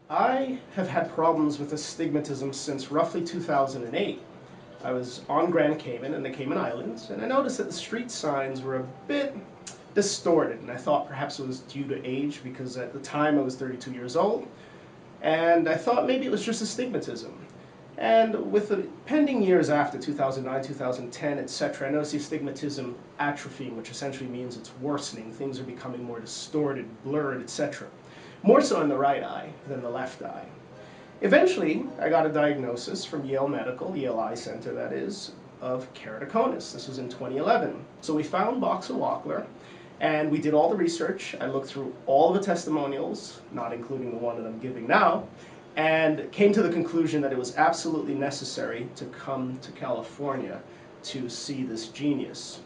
I have had problems with astigmatism since roughly 2008. I was on Grand Cayman in the Cayman Islands, and I noticed that the street signs were a bit distorted, and I thought perhaps it was due to age because at the time I was 32 years old, and I thought maybe it was just astigmatism. And with the pending years after 2009, 2010, etc., I noticed the astigmatism atrophying, which essentially means it's worsening. Things are becoming more distorted, blurred, etc. More so in the right eye than the left eye. Eventually, I got a diagnosis from Yale Medical, Yale Eye Center that is, of keratoconus. This was in 2011. So we found Wachler, and we did all the research. I looked through all of the testimonials, not including the one that I'm giving now, and came to the conclusion that it was absolutely necessary to come to California to see this genius.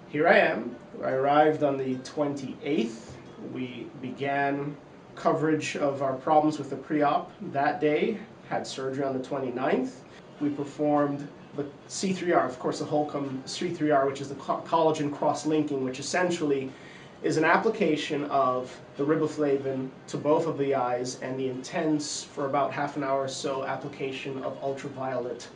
Here I am. I arrived on the 28th. We began coverage of our problems with the pre-op that day, had surgery on the 29th. We performed the C3R, of course the Holcomb C3R, which is the collagen cross-linking, which essentially is an application of the riboflavin to both of the eyes and the intense, for about half an hour or so, application of ultraviolet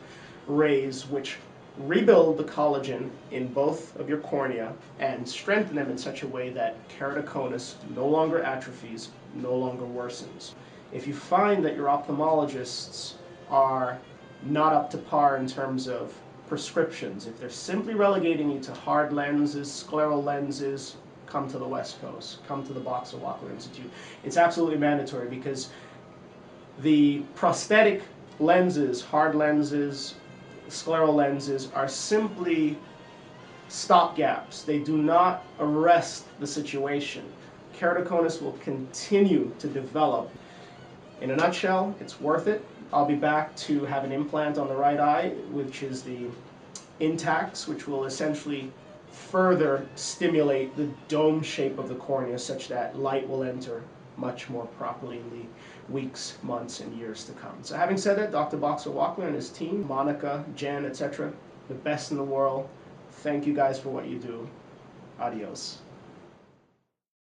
rays, which rebuild the collagen in both of your cornea and strengthen them in such a way that keratoconus no longer atrophies, no longer worsens. If you find that your ophthalmologists are not up to par in terms of prescriptions, if they're simply relegating you to hard lenses, scleral lenses, come to the West Coast, come to the Wachler Institute. It's absolutely mandatory because the prosthetic lenses, hard lenses, scleral lenses are simply stopgaps. They do not arrest the situation. Keratoconus will continue to develop. In a nutshell, it's worth it. I'll be back to have an implant on the right eye, which is the Intax, which will essentially further stimulate the dome shape of the cornea such that light will enter much more properly in the weeks, months, and years to come. So having said that, Dr. Wachler and his team, Monica, Jen, etc., the best in the world. Thank you guys for what you do. Adios.